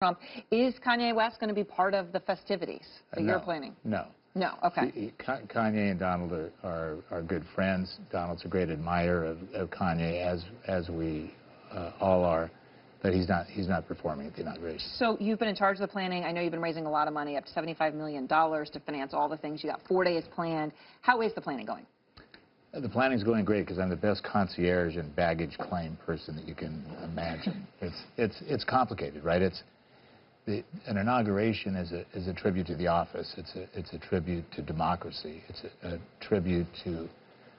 Trump. Is Kanye West going to be part of the festivities that you're planning? No. No, okay. Kanye and Donald are good friends. Donald's a great admirer of Kanye, as we all are, but he's not performing at the inauguration. So you've been in charge of the planning. I know you've been raising a lot of money, up to $75 million to finance all the things. You got 4 days planned. How is the planning going? The planning's going great because I'm the best concierge and baggage claim person that you can imagine. It's complicated, right? An inauguration is a tribute to the office. It's a tribute to democracy. It's a tribute to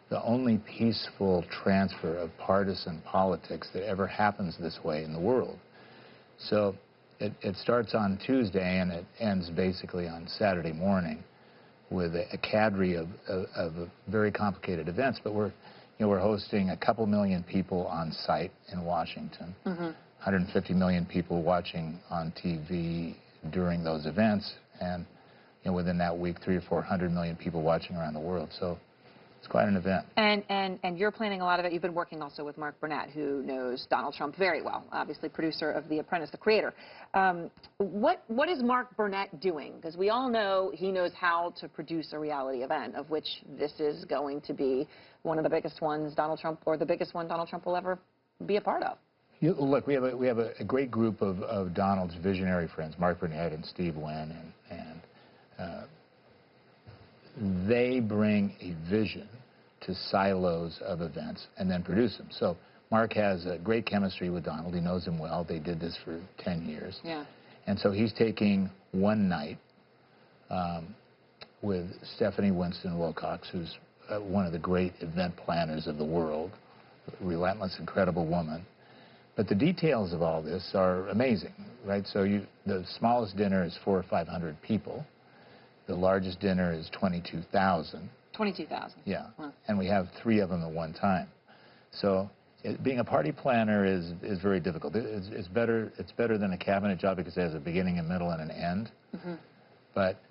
the only peaceful transfer of partisan politics that ever happens this way in the world. So it starts on Tuesday and it ends basically on Saturday morning with a cadre of very complicated events. But we're hosting a couple million people on site in Washington. 150 million people watching on TV during those events, and within that week, 300 or 400 million people watching around the world. So it's quite an event. And you're planning a lot of it. You've been working also with Mark Burnett, who knows Donald Trump very well, obviously producer of The Apprentice, the creator. What is Mark Burnett doing? Because we all know he knows how to produce a reality event, of which this is going to be one of the biggest ones Donald Trump, or the biggest one Donald Trump will ever be a part of. Look, we have a great group of Donald's visionary friends, Mark Burnett and Steve Wynn, and they bring a vision to silos of events and then produce them. So Mark has a great chemistry with Donald. He knows him well. They did this for 10 years. Yeah. And so he's taking one night with Stephanie Winston Wilcox, who's one of the great event planners of the world, a relentless, incredible woman. But the details of all this are amazing, right? So the smallest dinner is 400 or 500 people. The largest dinner is 22,000. 22,000. Yeah. Wow. And we have 3 of them at one time. So being a party planner is very difficult. It's better than a cabinet job because it has a beginning, a middle, and an end. But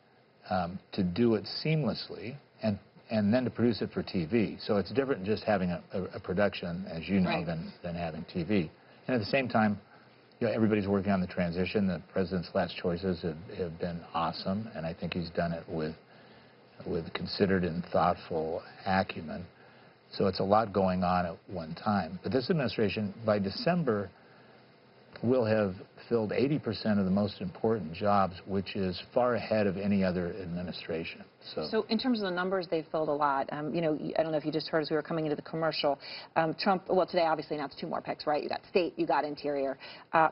to do it seamlessly and then to produce it for TV. So it's different than just having a production, as you know, right, than having TV. And at the same time, everybody's working on the transition. The president's last choices have been awesome, and I think he's done it with considered and thoughtful acumen. So it's a lot going on at one time. But this administration, by December, will have filled 80% of the most important jobs, which is far ahead of any other administration. So in terms of the numbers, they've filled a lot. I don't know if you just heard as we were coming into the commercial, Trump, well, today obviously announced 2 more picks, right? You got state, you got interior.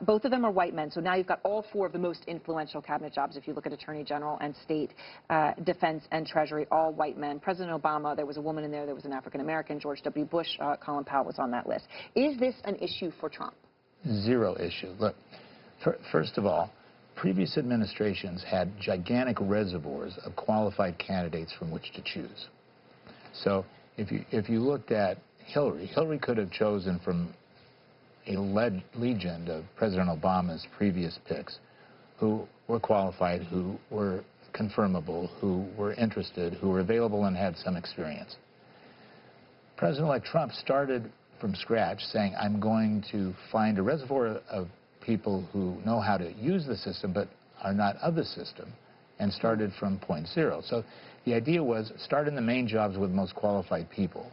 Both of them are white men, so now you've got all 4 of the most influential cabinet jobs, if you look at attorney general and state, defense and treasury, all white men. President Obama, there was a woman in there was an African-American. George W. Bush, Colin Powell was on that list. Is this an issue for Trump? Zero issue. Look, first of all, previous administrations had gigantic reservoirs of qualified candidates from which to choose. So if you looked at Hillary could have chosen from a legion of President Obama's previous picks who were qualified, who were confirmable, who were interested, who were available and had some experience. President-elect Trump started from scratch saying, I'm going to find a reservoir of people who know how to use the system but are not of the system, and started from point zero. So the idea was start in the main jobs with most qualified people.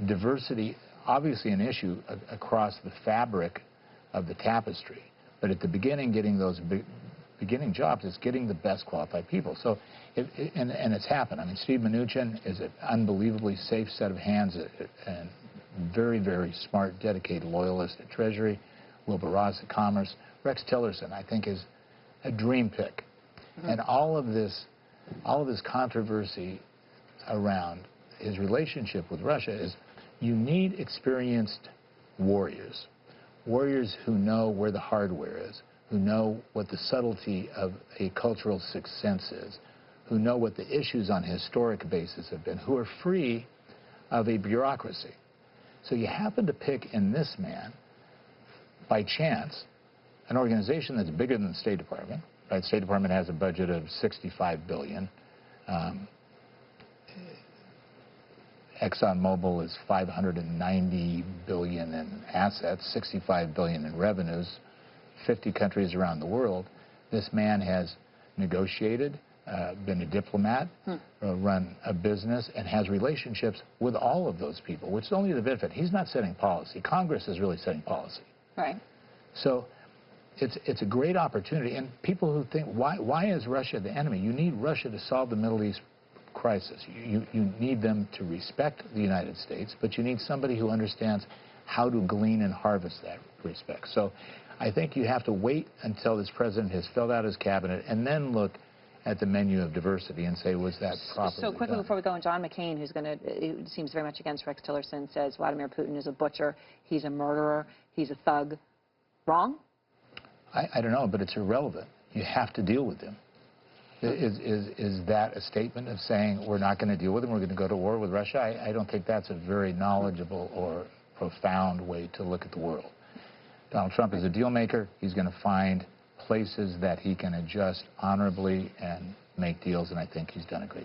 Diversity, obviously an issue across the fabric of the tapestry, but at the beginning, getting those beginning jobs is getting the best qualified people. So, and it's happened. I mean, Steve Mnuchin is an unbelievably safe set of hands and very, very smart, dedicated loyalist at Treasury. Wilbur Ross at Commerce. Rex Tillerson, I think, is a dream pick. And all of this controversy around his relationship with Russia is you need experienced warriors who know where the hardware is, who know what the subtlety of a cultural sixth sense is, who know what the issues on a historic basis have been, who are free of a bureaucracy. So you happen to pick in this man, by chance, an organization that's bigger than the State Department. Right? The State Department has a budget of $65 billion. ExxonMobil is $590 billion in assets, $65 billion in revenues, 50 countries around the world. This man has negotiated, been a diplomat, run a business, and has relationships with all of those people, which is only the benefit. He's not setting policy. Congress is really setting policy. Right. So it's a great opportunity. And people who think, why is Russia the enemy? You need Russia to solve the Middle East crisis. You need them to respect the United States, but you need somebody who understands how to glean and harvest that respect. So I think you have to wait until this president has filled out his cabinet and then look at the menu of diversity and say, was that properly So quickly done? before we go on, John McCain, who seems very much against Rex Tillerson, says Vladimir Putin is a butcher, he's a murderer, he's a thug. Wrong? I don't know, but it's irrelevant. You have to deal with him. Is that a statement of saying we're not going to deal with him, we're going to go to war with Russia? I don't think that's a very knowledgeable or profound way to look at the world. Donald Trump is a deal maker. He's going to find places that he can adjust honorably and make deals, and I think he's done a great job.